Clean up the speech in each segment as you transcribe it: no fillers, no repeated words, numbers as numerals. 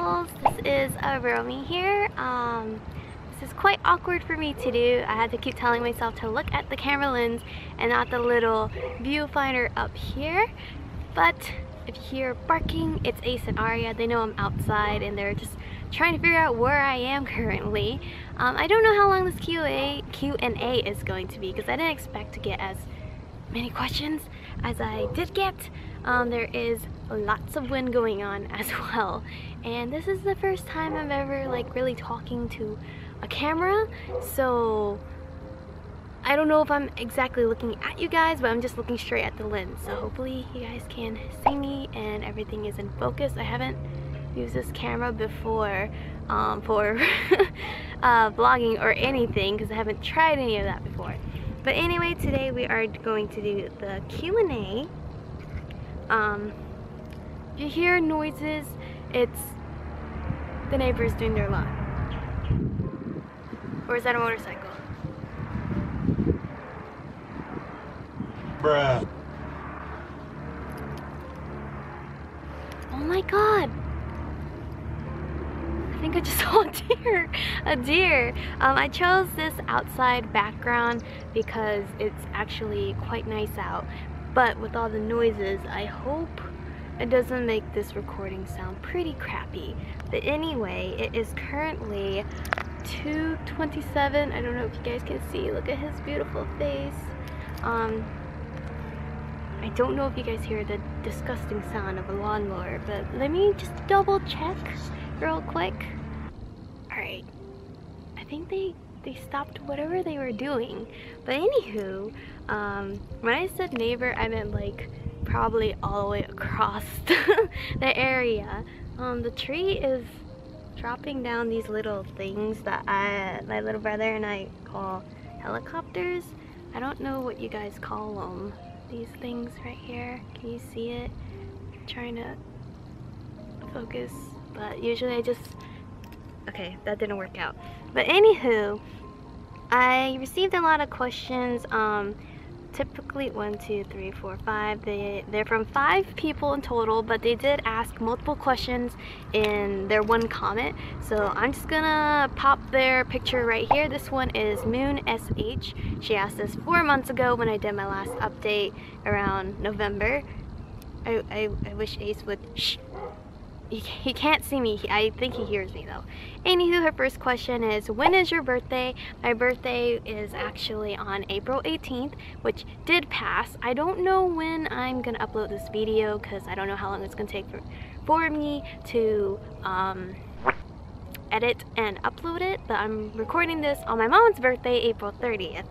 girls, this is Aromie here. This is quite awkward for me to do. I had to keep telling myself to look at the camera lens and not the little viewfinder up here. But if you hear barking, it's Ace and Aria. They know I'm outside and they're just trying to figure out where I am currently. I don't know how long this Q&A is going to be because I didn't expect to get as many questions as I did get. There is lots of wind going on as well, and this is the first time I'm ever like really talking to a camera, so I don't know if I'm exactly looking at you guys, but I'm just looking straight at the lens, so hopefully you guys can see me and everything is in focus. I haven't used this camera before for vlogging or anything because I haven't tried any of that before. But anyway, today we are going to do the Q&A. If you hear noises, it's the neighbors doing their lawn. Or is that a motorcycle? Bruh. Oh my god! I think I just saw a deer. I chose this outside background because it's actually quite nice out. But with all the noises, I hope it doesn't make this recording sound pretty crappy. But anyway, it is currently 2:27. I don't know if you guys can see. Look at his beautiful face. I don't know if you guys hear the disgusting sound of a lawnmower, but let me just double check real quick. Alright. I think they stopped whatever they were doing. But anywho, when I said neighbor, I meant like probably all the way across the area. The tree is dropping down these little things that my little brother and I call helicopters. I don't know what you guys call them. These things right here. Can you see it? I'm trying to focus, but usually I just... Okay, that didn't work out. But anywho, I received a lot of questions. Typically 1, 2, 3, 4, 5. They're from 5 people in total, but they did ask multiple questions in their one comment. So I'm just gonna pop their picture right here. This one is Moon SH. She asked this 4 months ago when I did my last update around November. I wish Ace would shh. He can't see me. I think he hears me though. Anywho, her first question is, when is your birthday? My birthday is actually on April 18th, which did pass. I don't know when I'm gonna upload this video because I don't know how long it's gonna take for me to edit and upload it, but I'm recording this on my mom's birthday, April 30th.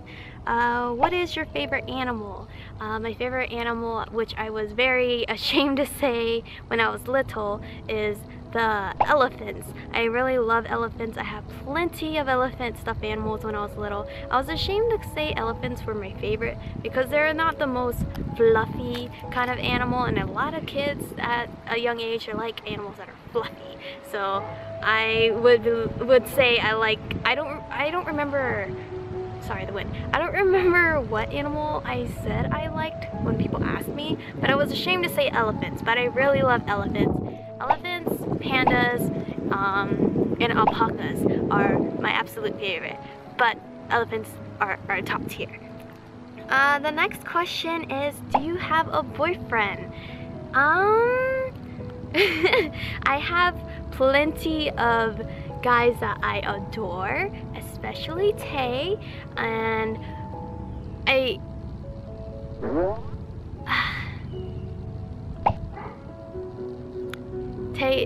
What is your favorite animal? My favorite animal, which I was very ashamed to say when I was little, is the elephants. I really love elephants. I have plenty of elephant stuffed animals when I was little. I was ashamed to say elephants were my favorite because they're not the most fluffy kind of animal, and a lot of kids at a young age are like animals that are fluffy. So I would say I don't remember. Sorry, the wind. I don't remember what animal I said I liked when people asked me, but I was ashamed to say elephants, but I really love elephants. Elephants, pandas, and alpacas are my absolute favorite, but elephants are top tier. The next question is, do you have a boyfriend? I have plenty of guys that I adore, especially Tay, and Tay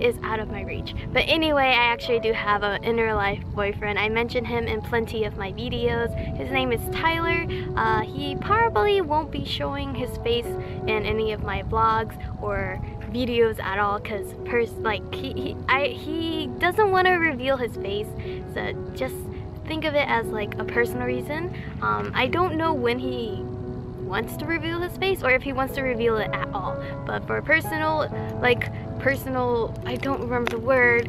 is out of my reach. But anyway, I actually do have an inner life boyfriend. I mention him in plenty of my videos. His name is Tyler. He probably won't be showing his face in any of my vlogs or videos at all because he doesn't want to reveal his face, so just think of it as like a personal reason. I don't know when he wants to reveal his face or if he wants to reveal it at all, but for personal, I don't remember the word,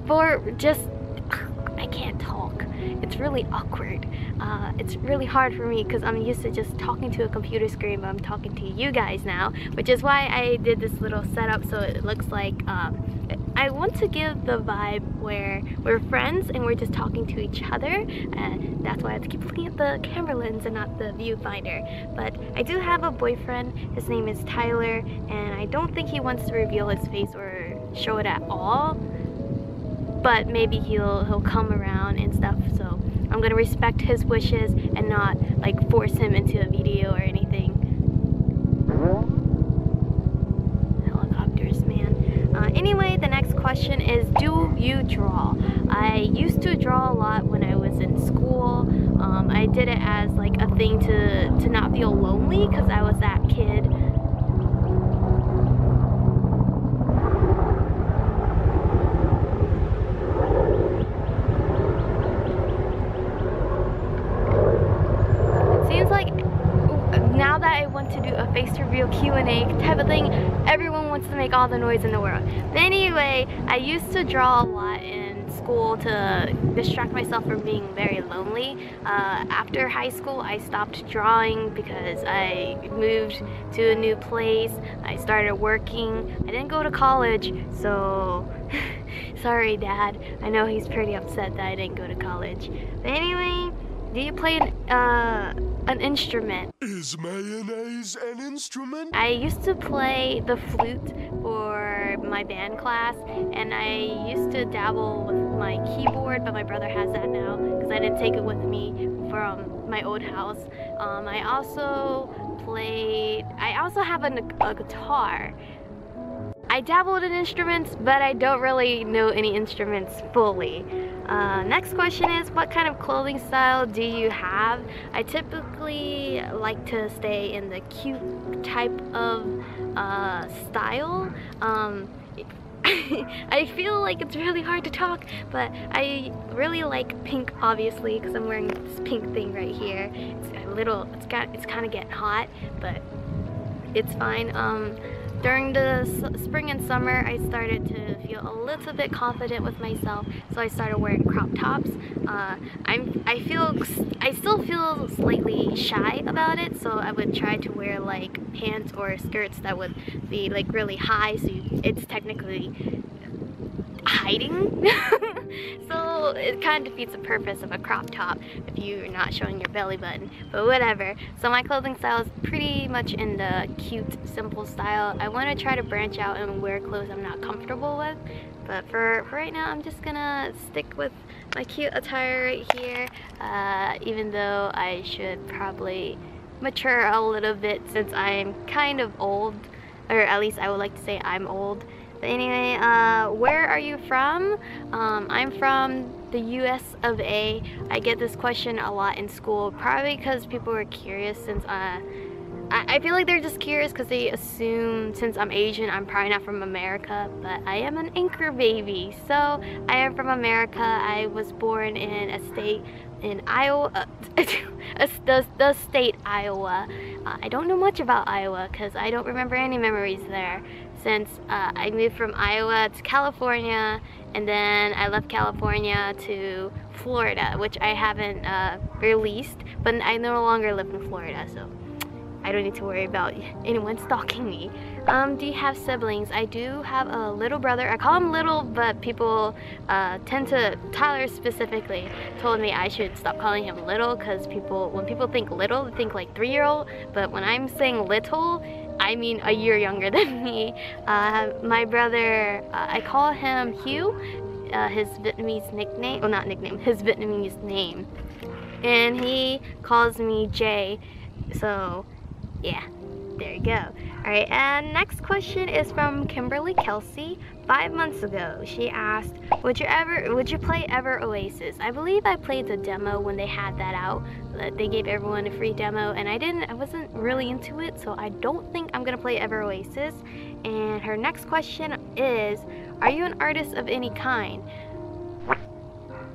for just I can't talk. It's really awkward. It's really hard for me because I'm used to just talking to a computer screen, but I'm talking to you guys now, which is why I did this little setup so it looks like I want to give the vibe where we're friends and we're just talking to each other, and that's why I have to keep looking at the camera lens and not the viewfinder. But I do have a boyfriend. His name is Tyler, and I don't think he wants to reveal his face or show it at all, but maybe he'll come around and stuff, so I'm gonna respect his wishes and not like force him into a video or anything. Helicopters, man. Anyway, the next question is, do you draw? I used to draw a lot when I was in school. I did it as like a thing to not feel lonely because I was that kid. Seems like now that I want to do a face reveal Q&A type of thing, everyone wants to make all the noise in the world. But anyway, I used to draw a lot in school to distract myself from being very lonely. After high school, I stopped drawing because I moved to a new place. I started working. I didn't go to college, so sorry, Dad. I know he's pretty upset that I didn't go to college. But anyway, do you play an instrument? Is mayonnaise an instrument? I used to play the flute for my band class, and I used to dabble with my keyboard, but my brother has that now because I didn't take it with me from my old house. I also have a guitar. I dabbled in instruments, but I don't really know any instruments fully. Next question is, what kind of clothing style do you have? I typically like to stay in the cute type of style. I feel like it's really hard to talk, but I really like pink, obviously, because I'm wearing this pink thing right here. It's kind of getting hot, but it's fine. During the spring and summer, I started to feel a little bit confident with myself, so I started wearing crop tops. I still feel slightly shy about it, so I would try to wear like pants or skirts that would be like really high, so it's technically hiding. So it kind of defeats the purpose of a crop top if you're not showing your belly button, but whatever. So my clothing style is pretty much in the cute, simple style. I want to try to branch out and wear clothes I'm not comfortable with, but for right now I'm just gonna stick with my cute attire right here, even though I should probably mature a little bit since I'm kind of old, or at least I would like to say I'm old. But anyway, where are you from? I'm from the US of A. I get this question a lot in school, probably because people are curious since I feel like they're just curious because they assume since I'm Asian, I'm probably not from America, but I am an anchor baby. So I am from America. I was born in a state in Iowa, the state Iowa. I don't know much about Iowa because I don't remember any memories there, since I moved from Iowa to California, and then I left California to Florida, which I haven't released, but I no longer live in Florida, so I don't need to worry about anyone stalking me. Do you have siblings? I do have a little brother. I call him little, but people tend to, Tyler specifically told me I should stop calling him little, because when people think little, they think like 3-year-old, but when I'm saying little, I mean a year younger than me. My brother, I call him Hugh, his Vietnamese nickname, well, not nickname, his Vietnamese name, and he calls me Jay, so yeah, there you go. Alright, and next question is from Kimberly Kelsey. 5 months ago, she asked, would you play ever Oasis? I believe I played the demo when they had that out. They gave everyone a free demo, and I wasn't really into it, so I don't think I'm gonna play ever Oasis. And her next question is, are you an artist of any kind?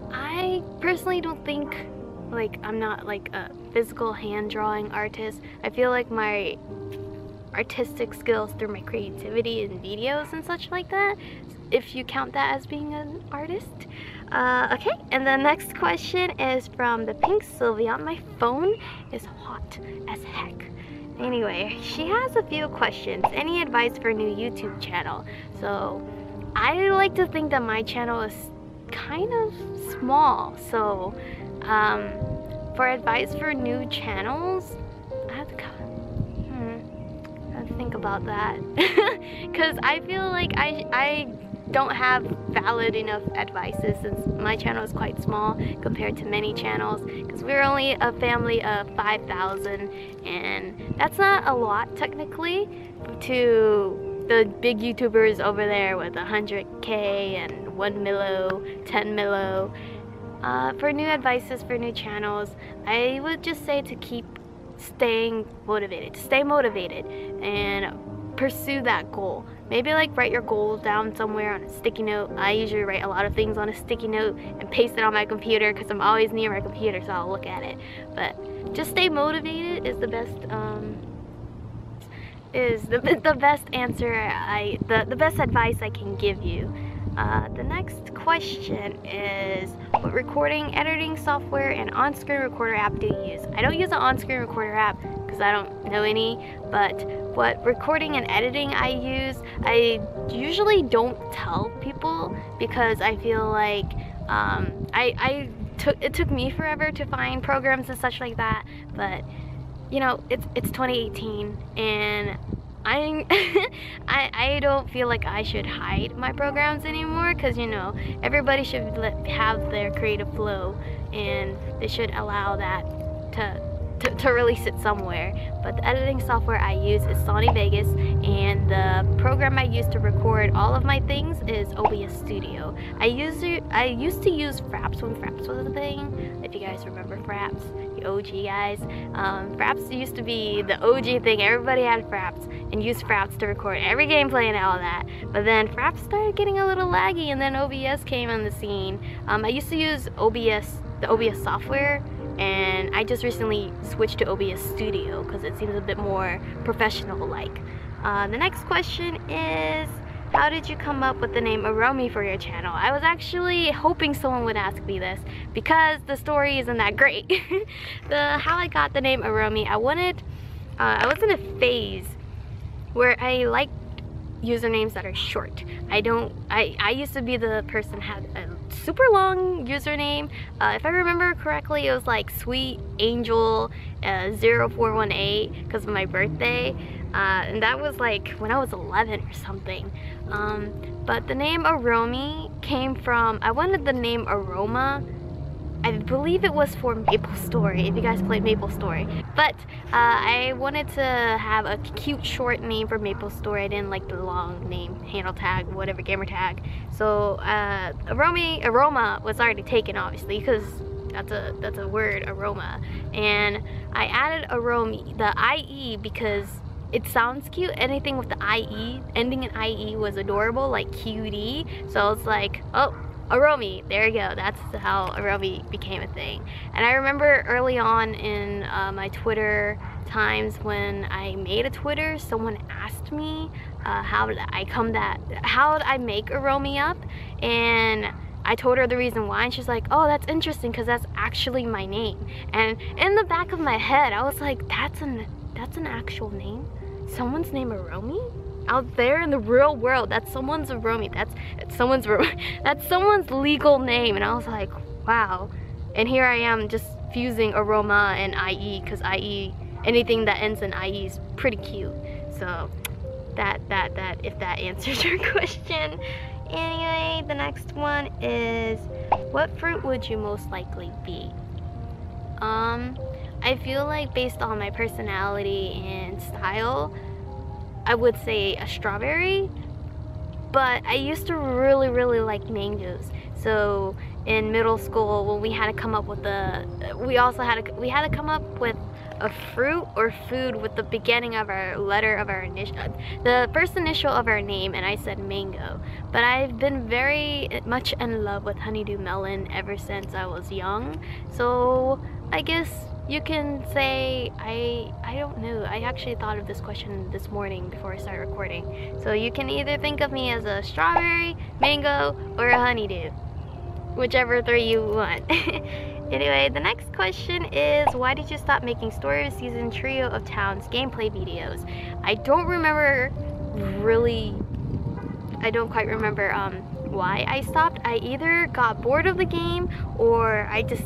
I personally don't think, like, I'm not like a physical hand drawing artist. I feel like my artistic skills through my creativity and videos and such like that, if you count that as being an artist. Okay, and the next question is from the Pink Sylvia. My phone is hot as heck. Anyway, she has a few questions. Any advice for a new YouTube channel? So, I like to think that my channel is kind of small. So, for advice for new channels, I have to think about that. Because I feel like I don't have valid enough advices since my channel is quite small compared to many channels, because we're only a family of 5,000, and that's not a lot technically to the big YouTubers over there with 100K and 1 milo, 10 milo. For new advices for new channels, I would just say to keep staying motivated, stay motivated and pursue that goal. Maybe like write your goals down somewhere on a sticky note. I usually write a lot of things on a sticky note and paste it on my computer because I'm always near my computer, so I'll look at it. But just stay motivated is the best the best answer the best advice I can give you. The next question is, what recording, editing software, and on-screen recorder app do you use? I don't use an on-screen recorder app because I don't know any, but what recording and editing I use, I usually don't tell people because I feel like it took me forever to find programs and such like that, but you know, it's 2018 and I don't feel like I should hide my programs anymore, because you know, everybody should have their creative flow and they should allow that to release it somewhere. But the editing software I use is Sony Vegas, and the program I use to record all of my things is OBS Studio. I used to use Fraps when Fraps was a thing, if you guys remember Fraps, the OG guys. Fraps used to be the OG thing. Everybody had Fraps and used Fraps to record every gameplay and all that. But then Fraps started getting a little laggy, and then OBS came on the scene. I used to use OBS, the OBS software, and I just recently switched to OBS Studio because it seems a bit more professional-like. The next question is, how did you come up with the name Aromie for your channel? I was actually hoping someone would ask me this because the story isn't that great. How I got the name Aromie, I was in a phase where I liked usernames that are short. I used to be the person who had a super long username. If I remember correctly, it was like Sweet Angel 0418 because of my birthday. And that was like when I was 11 or something. But the name Aromie came from, I wanted the name Aroma. I believe it was for Maple Story, if you guys played Maple Story. But I wanted to have a cute short name for Maple Story. I didn't like the long name, handle tag, whatever, gamer tag. So Aroma was already taken, obviously, because that's a word, aroma. And I added Aromie, the IE, because it sounds cute. Anything with the IE, ending in IE was adorable, like QD. So I was like, oh, Aromie, there you go. That's how Aromie became a thing. And I remember early on in my Twitter times when I made a Twitter, someone asked me how did I make Aromie up, and I told her the reason why, and she's like, oh, that's interesting because that's actually my name. And in the back of my head, I was like, that's an actual name? Someone's name Aromie? Out there in the real world, that's someone's Aromie. That's someone's legal name. And I was like, wow. And here I am just fusing aroma and IE, because IE, anything that ends in IE is pretty cute. So that if that answers your question. Anyway, the next one is, what fruit would you most likely be? I feel like based on my personality and style, I would say a strawberry, but I used to really like mangoes. So in middle school, when we had to come up with we had to come up with a fruit or food with the beginning of our letter of our initial, the first initial of our name, and I said mango. But I've been very much in love with honeydew melon ever since I was young. So I guess you can say, I don't know. I actually thought of this question this morning before I started recording. So you can either think of me as a strawberry, mango, or a honeydew. whichever 3 you want. Anyway, the next question is, why did you stop making story of season Trio of Towns gameplay videos? I don't remember really, I don't quite remember why I stopped. I either got bored of the game or I just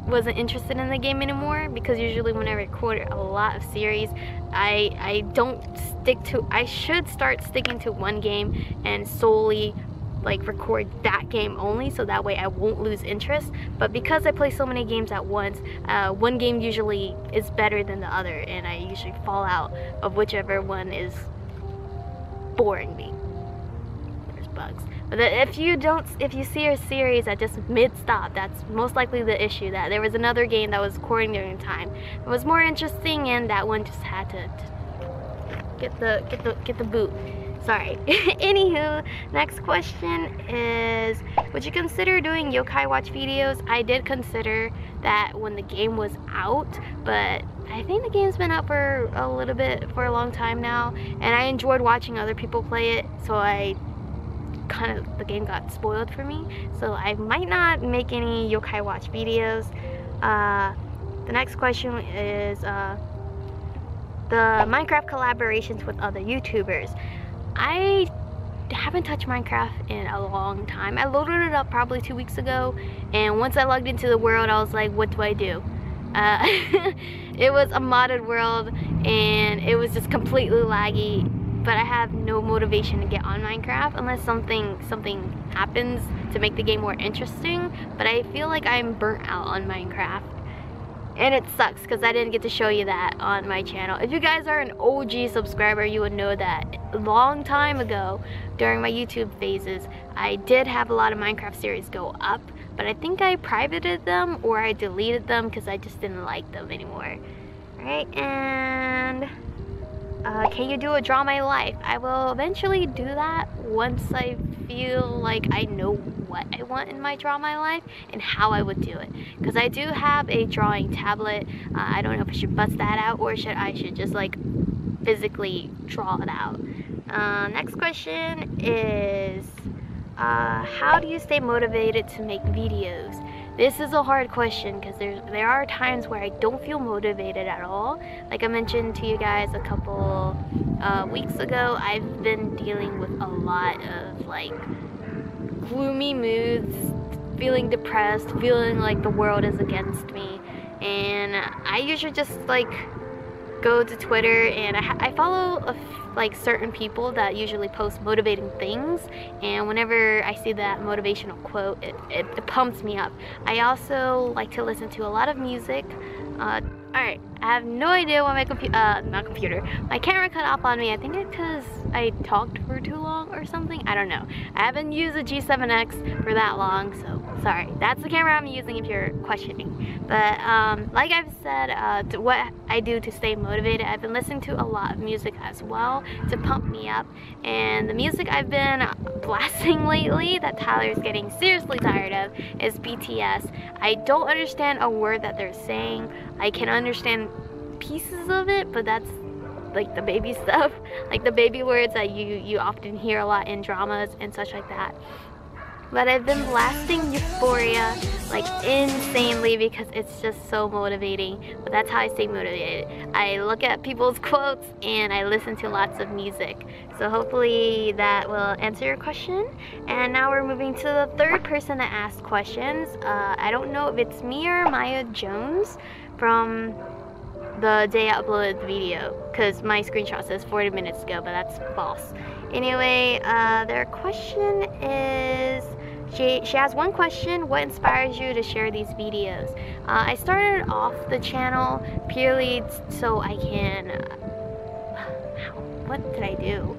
wasn't interested in the game anymore, because usually when I record a lot of series, I don't stick to, I should start sticking to one game and solely like record that game only, so that way I won't lose interest. But because I play so many games at once, one game usually is better than the other, and I usually fall out of whichever one is boring me. There's bugs. But if you see a series that just mid-stop, that's most likely the issue, that there was another game that was recording during the time. It was more interesting, and that one just had to get the boot. Sorry. Anywho, next question is, would you consider doing yokai watch videos? I did consider that when the game was out, but I think the game's been out for a long time now, and I enjoyed watching other people play it, so the game got spoiled for me, so I might not make any yokai watch videos. The next question is the Minecraft collaborations with other YouTubers. I haven't touched Minecraft in a long time. I loaded it up probably 2 weeks ago, and once I logged into the world, I was like, what do I do? It was a modded world, and it was just completely laggy, but I have no motivation to get on Minecraft unless something happens to make the game more interesting. But I feel like I'm burnt out on Minecraft, and it sucks because I didn't get to show you that on my channel. If you guys are an OG subscriber, you would know that a long time ago during my YouTube phases, I did have a lot of Minecraft series go up, but I think I privated them or I deleted them because I just didn't like them anymore. Alright, and can you do a Draw My Life? I will eventually do that once I feel like I know what I want in my Draw My Life and how I would do it. Because I do have a drawing tablet. I don't know if I should bust that out or I should just like physically draw it out. Next question is, how do you stay motivated to make videos? This is a hard question because there are times where I don't feel motivated at all. Like I mentioned to you guys a couple weeks ago, I've been dealing with a lot of like gloomy moods, feeling depressed, feeling like the world is against me, and I usually just like go to Twitter, and I follow like certain people that usually post motivating things, and whenever I see that motivational quote, it pumps me up. I also like to listen to a lot of music. Alright, I have no idea why my camera cut off on me. I think it's because I talked for too long or something. I don't know. I haven't used a G7X for that long, so sorry. That's the camera I'm using if you're questioning. But like I've said, what I do to stay motivated, I've been listening to a lot of music as well to pump me up. And the music I've been blasting lately that Tyler's getting seriously tired of is BTS. I don't understand a word that they're saying. I can understand pieces of it, but that's like the baby stuff, like the baby words that you often hear a lot in dramas and such like that. But I've been blasting Euphoria like insanely because it's just so motivating. But that's how I stay motivated. I look at people's quotes and I listen to lots of music. So hopefully that will answer your question. And now we're moving to the third person that asked questions. I don't know if it's me or Maya Jones from the day I uploaded the video, because my screenshot says 40 minutes ago, but that's false. Anyway, their question is, she has one question: what inspires you to share these videos? I started off the channel purely so I can, what did I do?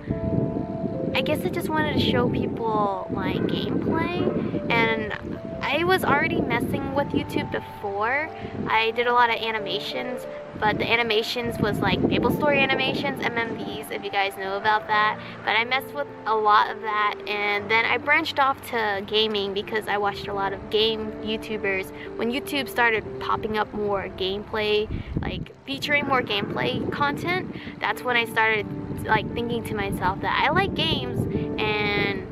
I guess I just wanted to show people my gameplay, and I was already messing with YouTube before. I did a lot of animations, but the animations was like MapleStory animations, MMVs, if you guys know about that. But I messed with a lot of that, and then I branched off to gaming because I watched a lot of game YouTubers. When YouTube started popping up more gameplay, like featuring more gameplay content, that's when I started like thinking to myself that I like games, and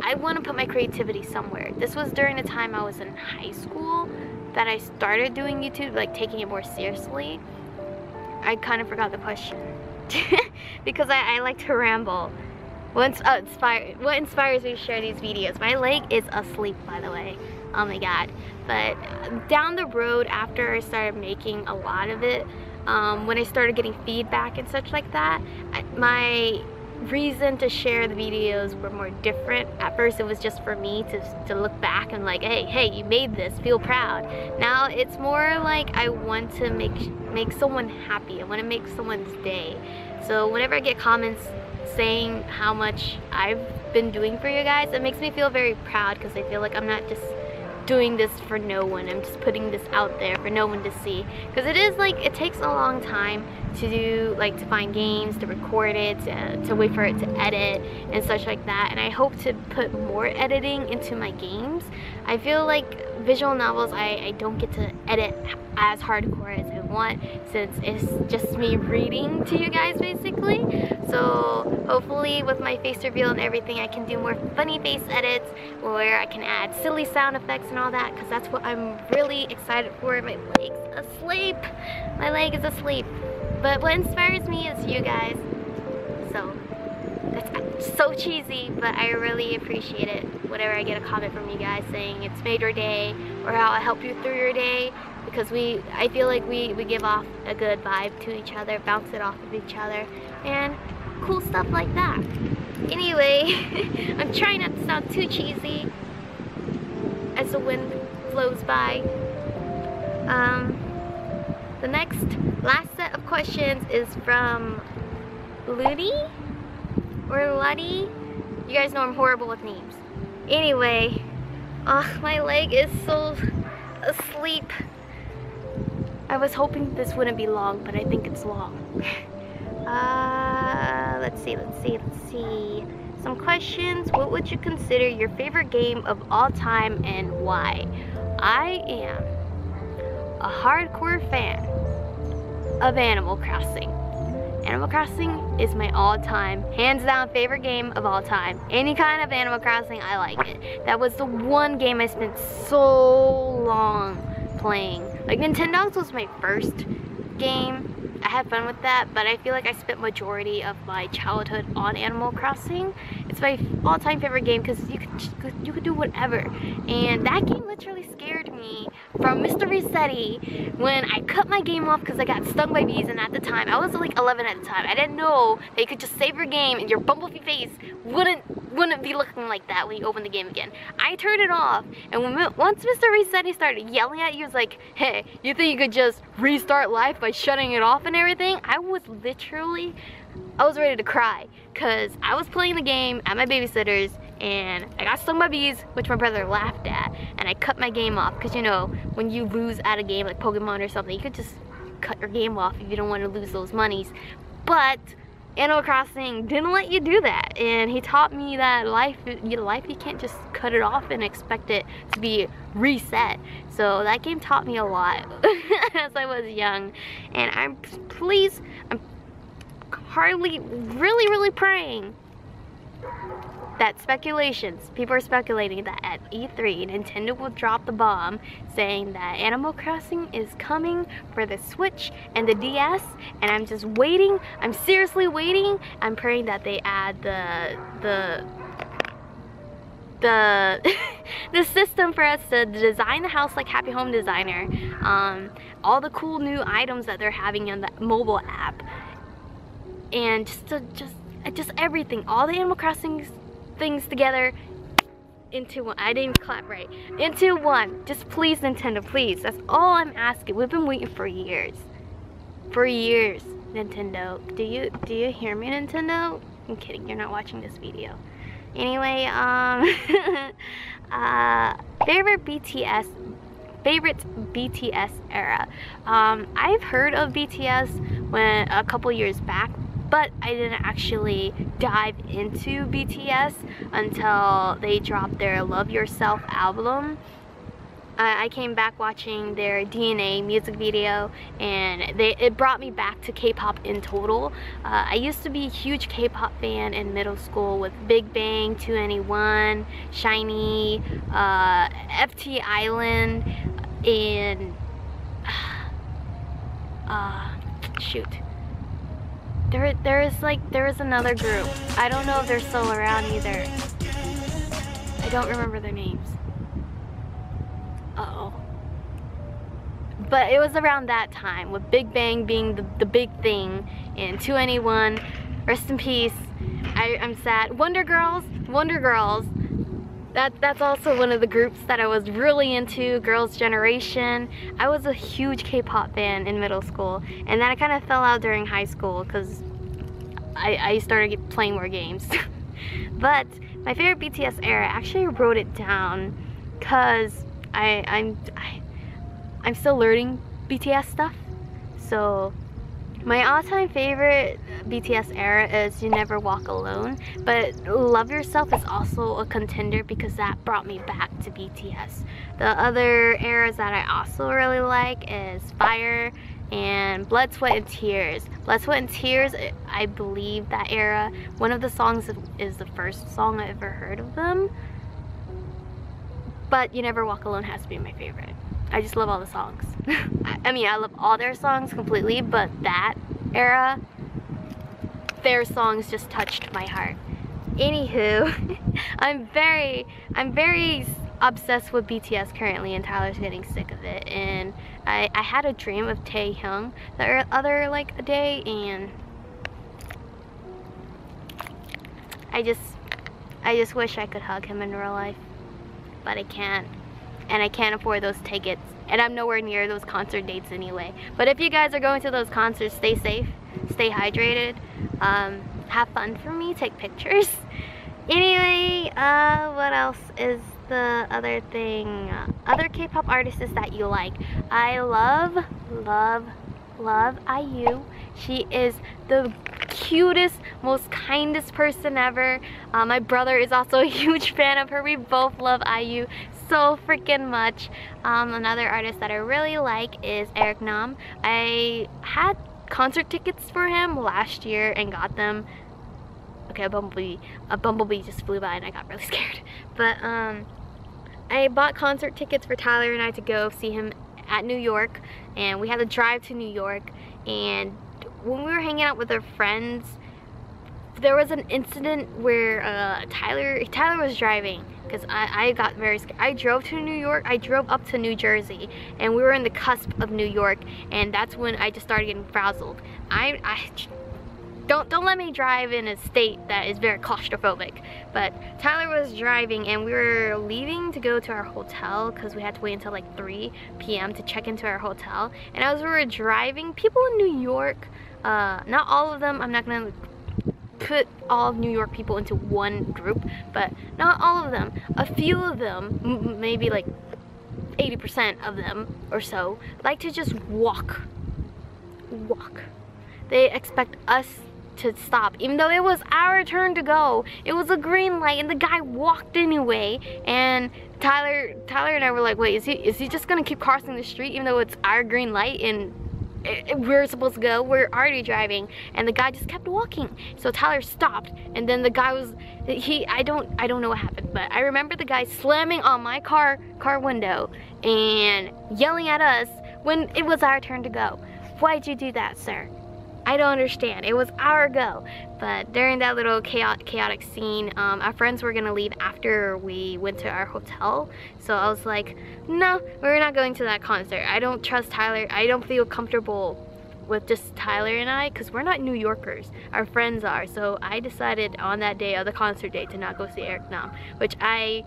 I want to put my creativity somewhere. This was during the time I was in high school that I started doing YouTube, like taking it more seriously. I kind of forgot the question because I like to ramble. What inspires me to share these videos? My leg is asleep, by the way. Oh my god. But down the road, after I started making a lot of it, when I started getting feedback and such like that, my reason to share the videos were more different. At first it was just for me to look back and like, hey, you made this, feel proud. Now it's more like I want to make someone happy. I want to make someone's day. So whenever I get comments saying how much I've been doing for you guys, it makes me feel very proud, because I feel like I'm not just doing this for no one. I'm just putting this out there for no one to see, because it is like, it takes a long time to do, like, to find games, to record it, to wait for it to edit and such like that. And I hope to put more editing into my games. I feel like visual novels, I don't get to edit as hardcore as I want, since it's just me reading to you guys basically. So hopefully with my face reveal and everything, I can do more funny face edits where I can add silly sound effects and all that, because that's what I'm really excited for. My leg's asleep. My leg is asleep. But what inspires me is you guys. So that's so cheesy, but I really appreciate it whenever I get a comment from you guys saying it's made your day, or how I help you through your day, because I feel like we give off a good vibe to each other, bounce it off of each other, and cool stuff like that. Anyway, I'm trying not to sound too cheesy as the wind flows by. The last set of questions is from Ludi or Luddy. You guys know I'm horrible with names. Anyway, my leg is so asleep. I was hoping this wouldn't be long, but I think it's long. Let's see. Some questions. What would you consider your favorite game of all time and why? I am a hardcore fan of Animal Crossing. Animal Crossing is my all-time, hands down favorite game of all time. Any kind of Animal Crossing, I like it. That was the one game I spent so long playing. Like, Nintendo's was my first game. I had fun with that, but I feel like I spent majority of my childhood on Animal Crossing. It's my all-time favorite game because you could do whatever. And that game literally scared me from Mr. Resetti when I cut my game off because I got stung by bees. And at the time, I was like 11 at the time. I didn't know that you could just save your game and your bumblebee face wouldn't be looking like that when you open the game again. I turned it off, and once Mr. Resetti started yelling at you, he was like, hey, you think you could just restart life by shutting it off and everything? I was ready to cry, because I was playing the game at my babysitter's and I got stung by bees, which my brother laughed at, and I cut my game off, because you know, when you lose at a game like Pokemon or something, you could just cut your game off if you don't want to lose those monies. But Animal Crossing didn't let you do that, and he taught me that life you can't just cut it off and expect it to be reset. So that game taught me a lot as I was young, and I'm really praying that people are speculating that at E3, Nintendo will drop the bomb saying that Animal Crossing is coming for the Switch and the DS, and I'm just waiting. I'm seriously waiting. I'm praying that they add the system for us to design the house like Happy Home Designer, all the cool new items that they're having on the mobile app, and just everything, all the Animal Crossing things together into one. I didn't clap right. Into one. Just please, Nintendo, please. That's all I'm asking. We've been waiting for years. For years, Nintendo. Do you hear me, Nintendo? I'm kidding. You're not watching this video. Anyway, favorite BTS era. I've heard of BTS a couple years back, but I didn't actually dive into BTS until they dropped their Love Yourself album. I came back watching their DNA music video, and it brought me back to K-pop in total. I used to be a huge K-pop fan in middle school with Big Bang, 2NE1, SHINee, FT Island, and shoot. There is another group. I don't know if they're still around either. I don't remember their names. Uh-oh. But it was around that time, with Big Bang being the big thing, and 2NE1, rest in peace. I'm sad. Wonder Girls. That's also one of the groups that I was really into, Girls' Generation. I was a huge K-pop fan in middle school, and then I kind of fell out during high school because I started playing more games. But my favorite BTS era, I actually wrote it down because I'm still learning BTS stuff. So my all-time favorite BTS era is You Never Walk Alone, but Love Yourself is also a contender because that brought me back to BTS. The other eras that I also really like is Fire and Blood, Sweat, and Tears. Blood, Sweat, and Tears, I believe that era, one of the songs is the first song I ever heard of them. But You Never Walk Alone has to be my favorite. I just love all the songs. I mean, I love all their songs completely, but that era, their songs just touched my heart. Anywho, I'm very obsessed with BTS currently, and Tyler's getting sick of it. And I had a dream of Taehyung the other day, and I just wish I could hug him in real life, but I can't. And I can't afford those tickets, and I'm nowhere near those concert dates anyway. But if you guys are going to those concerts, stay safe, stay hydrated, have fun for me, take pictures. Anyway, what else is the other thing? Other K-pop artists that you like. I love IU. She is the cutest, most kindest person ever. My brother is also a huge fan of her. We both love IU so freaking much. Another artist that I really like is Eric Nam. I had concert tickets for him last year and got them. Okay, a bumblebee just flew by and I got really scared. But I bought concert tickets for Tyler and I to go see him at New York, and we had to drive to New York. And when we were hanging out with our friends, there was an incident where Tyler was driving, because I got very scared. I drove to New York, I drove up to New Jersey, and we were in the cusp of New York, and that's when I just started getting frazzled. Don't let me drive in a state that is very claustrophobic. But Tyler was driving, and we were leaving to go to our hotel because we had to wait until like 3 p.m. to check into our hotel. And as we were driving, people in New York, not all of them, I'm not gonna put all of New York people into one group, but not all of them. A few of them, maybe like 80% of them or so, like to just walk. They expect us to stop, even though it was our turn to go. It was a green light and the guy walked anyway, and Tyler and I were like, wait, is he just gonna keep crossing the street even though it's our green light and we're supposed to go? We're already driving, and the guy just kept walking. So Tyler stopped, and then the guy was, I don't know what happened, but I remember the guy slamming on my car window and yelling at us when it was our turn to go. Why'd you do that, sir? I don't understand. It was our go. But during that little chaotic scene, our friends were gonna leave after we went to our hotel. So I was like, no, we're not going to that concert. I don't trust Tyler. I don't feel comfortable with just Tyler and I, because we're not New Yorkers. Our friends are. So I decided on that day of the concert day to not go see Eric Nam, which I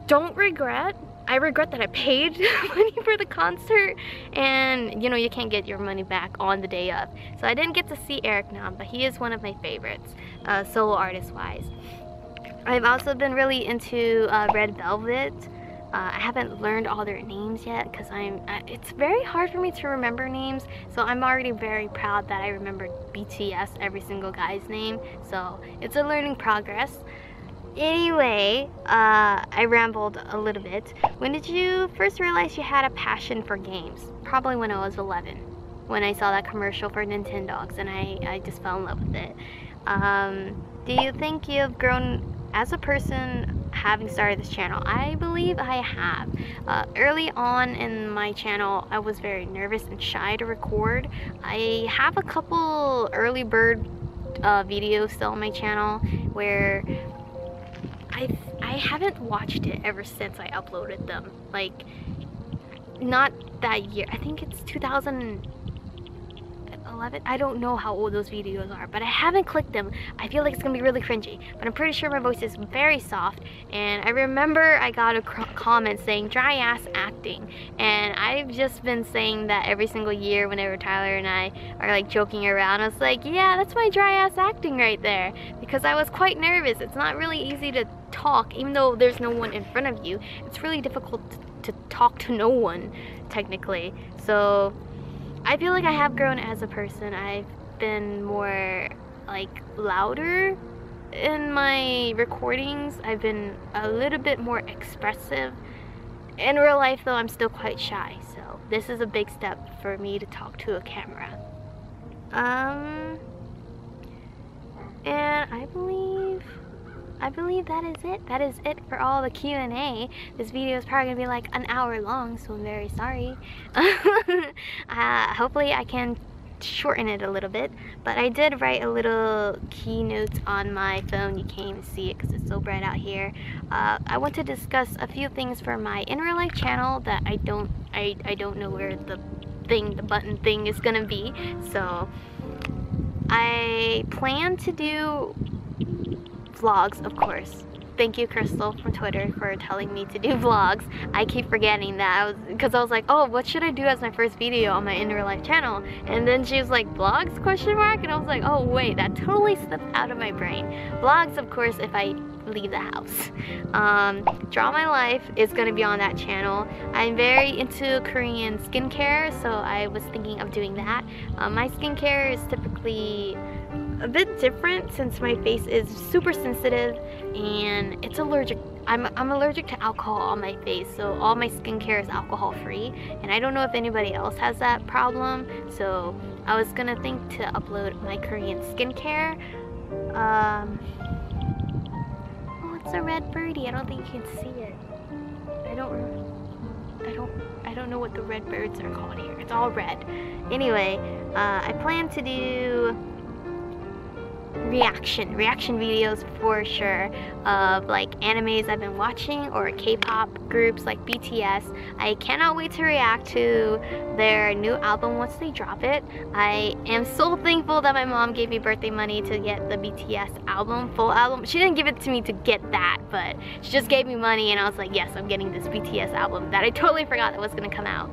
don't regret. I regret that I paid money for the concert, and you know, you can't get your money back on the day of. So I didn't get to see Eric Nam, but he is one of my favorites, solo artist wise. I've also been really into Red Velvet. I haven't learned all their names yet because it's very hard for me to remember names, so I'm already very proud that I remembered BTS, every single guy's name, so it's a learning progress. Anyway, I rambled a little bit. When did you first realize you had a passion for games? Probably when I was 11. When I saw that commercial for Nintendogs and I just fell in love with it. Do you think you've grown as a person having started this channel? I believe I have. Early on in my channel, I was very nervous and shy to record. I have a couple early bird videos still on my channel where I haven't watched it ever since I uploaded them. Like, not that year. I think it's 2011. I don't know how old those videos are, but I haven't clicked them. I feel like it's gonna be really cringy, but I'm pretty sure my voice is very soft. And I remember I got a comment saying dry ass acting, and I've just been saying that every single year whenever Tyler and I are like joking around. I was like, yeah, that's my dry ass acting right there, because I was quite nervous. It's not really easy to talk, even though there's no one in front of you. It's really difficult to talk to no one, technically. So I feel like I have grown as a person. I've been more like louder in my recordings. I've been a little bit more expressive. In real life though, I'm still quite shy, so this is a big step for me to talk to a camera. And I believe that is it. That is it for all the Q&A. This video is probably gonna be like an hour long, so I'm very sorry. Hopefully I can shorten it a little bit, but I did write a little keynote on my phone. You can't even see it because it's so bright out here. I want to discuss a few things for my in real life channel that I don't know where the button thing is gonna be. So I plan to do vlogs, of course. Thank you, Crystal from Twitter, for telling me to do vlogs. I keep forgetting that because I was like, oh, what should I do as my first video on my in real life channel? And then she was like, vlogs, question mark? And I was like, oh wait, that totally slipped out of my brain. Vlogs, of course, if I leave the house. Draw My Life is gonna be on that channel. I'm very into Korean skincare, so I was thinking of doing that. My skincare is typically a bit different since my face is super sensitive and it's allergic. I'm allergic to alcohol on my face, so all my skincare is alcohol free, and I don't know if anybody else has that problem. So I was gonna think to upload my Korean skincare. Oh, it's a red birdie. I don't think you can see it. I don't know what the red birds are called here. It's all red. Anyway, I plan to do reaction videos for sure of like animes I've been watching or K-pop groups like BTS. I cannot wait to react to their new album once they drop it. I am so thankful that my mom gave me birthday money to get the BTS album, full album. She didn't give it to me to get that, but she just gave me money and I was like, yes, I'm getting this BTS album that I totally forgot that was gonna come out.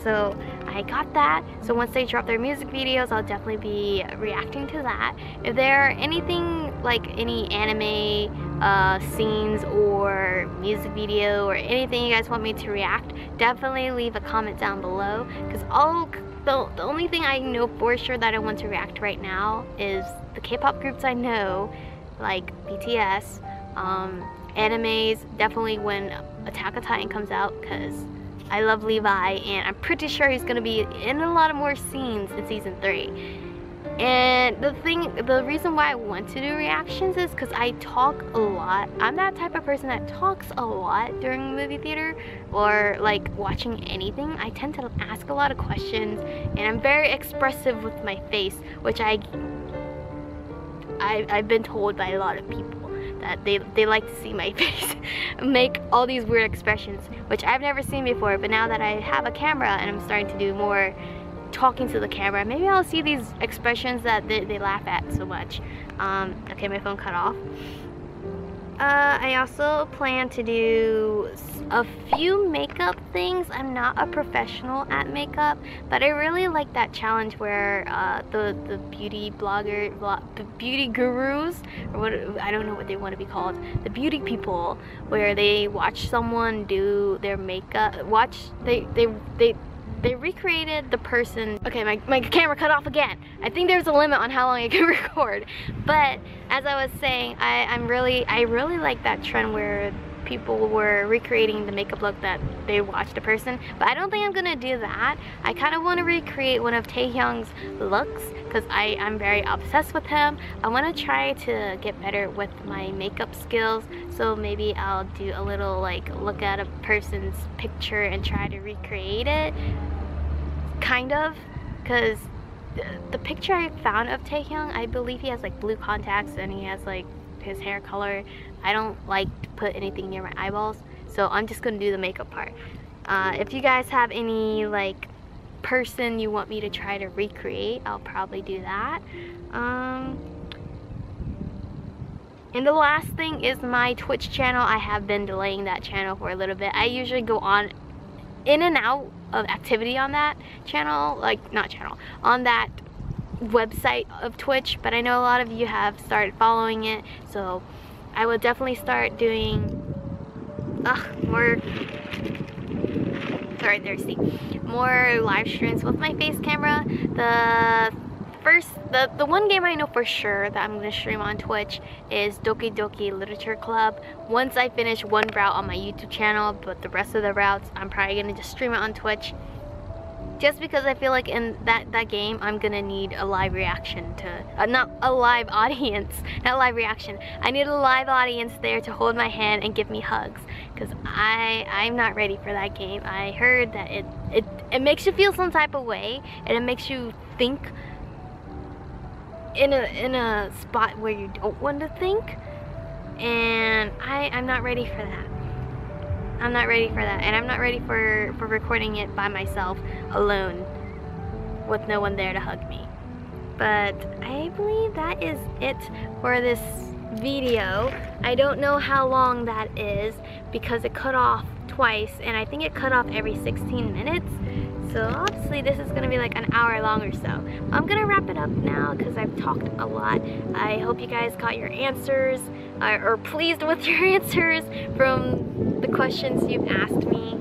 So I got that. So once they drop their music videos, I'll definitely be reacting to that. If there are anything like any anime scenes or music video or anything you guys want me to react, definitely leave a comment down below, because the only thing I know for sure that I want to react right now is the K-pop groups I know, like BTS, animes, definitely when Attack on Titan comes out, because I love Levi and I'm pretty sure he's gonna be in a lot of more scenes in season 3. And the reason why I want to do reactions is because I talk a lot. I'm that type of person that talks a lot during movie theater or like watching anything. I tend to ask a lot of questions and I'm very expressive with my face, which I've been told by a lot of people that they like to see my face make all these weird expressions, which I've never seen before. But now that I have a camera and I'm starting to do more talking to the camera, maybe I'll see these expressions that they laugh at so much. Okay, my phone cut off. I also plan to do a few makeup things. I'm not a professional at makeup, but I really like that challenge where the beauty the beauty gurus, or what, I don't know what they want to be called, the beauty people, where they watch someone do their makeup, they recreated the person. Okay, my camera cut off again. I think there's a limit on how long I can record. But as I was saying, I really like that trend where people were recreating the makeup look that they watched a person. But I don't think I'm gonna do that. I kind of want to recreate one of Taehyung's looks because I'm very obsessed with him. I want to try to get better with my makeup skills. So maybe I'll do a little like look at a person's picture and try to recreate it. Kind of, because the picture I found of Taehyung, I believe he has like blue contacts and he has like his hair color. I don't like to put anything near my eyeballs, so I'm just gonna do the makeup part. If you guys have any like person you want me to try to recreate, I'll probably do that. And the last thing is my Twitch channel. I have been delaying that channel for a little bit. I usually go on in and out of activity on that channel, on that website of Twitch, but I know a lot of you have started following it, so I will definitely start doing more live streams with my face camera. The one game I know for sure that I'm going to stream on Twitch is Doki Doki Literature Club. Once I finish one route on my YouTube channel, but the rest of the routes I'm probably going to just stream it on Twitch. Just because I feel like in that game, I'm gonna need a live reaction to, not a live audience, not live reaction. I need a live audience there to hold my hand and give me hugs, because I'm not ready for that game. I heard that it makes you feel some type of way, and it makes you think in a spot where you don't want to think, and I'm not ready for that. I'm not ready for that, and I'm not ready for recording it by myself alone with no one there to hug me. But I believe that is it for this video. I don't know how long that is because it cut off twice, and I think it cut off every 16 minutes. So obviously this is gonna be like an hour long or so. I'm gonna wrap it up now because I've talked a lot. I hope you guys got your answers, or pleased with your answers from the questions you've asked me.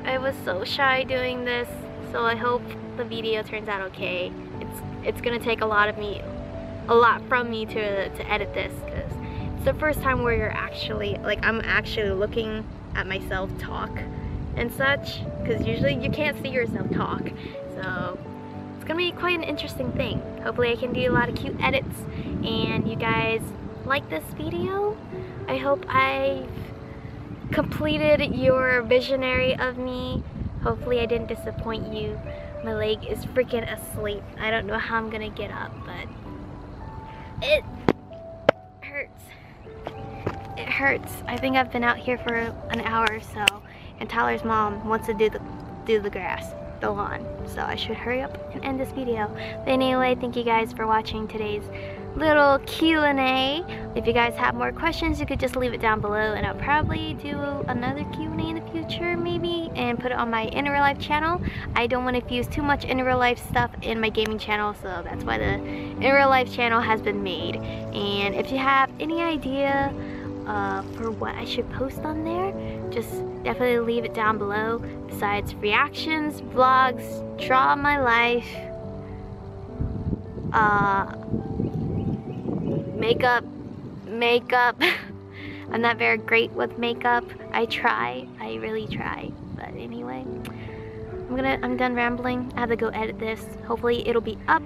I was so shy doing this, so I hope the video turns out okay. It's gonna take a lot from me to edit this, because it's the first time where you're actually, like, I'm actually looking at myself talk and such, because usually you can't see yourself talk. So it's gonna be quite an interesting thing. Hopefully I can do a lot of cute edits and you guys like this video. I hope I've completed your visionary of me. Hopefully I didn't disappoint you. My leg is freaking asleep. I don't know how I'm gonna get up, but it hurts. It hurts. I think I've been out here for an hour or so, and Tyler's mom wants to do the grass, the lawn, so I should hurry up and end this video. But anyway, thank you guys for watching today's little Q&A. If you guys have more questions, you could just leave it down below, and I'll probably do another Q&A in the future maybe, and put it on my in real life channel. I don't want to fuse too much in real life stuff in my gaming channel, so that's why the in real life channel has been made. And if you have any idea for what I should post on there, just definitely leave it down below. Besides reactions, vlogs, draw my life, makeup. I'm not very great with makeup. I really try. But anyway, I'm done rambling. I have to go edit this. Hopefully it'll be up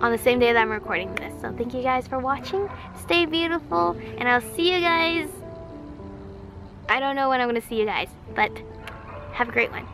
on the same day that I'm recording this. So thank you guys for watching. Stay beautiful, and I'll see you guys. I don't know when I'm gonna see you guys, but have a great one.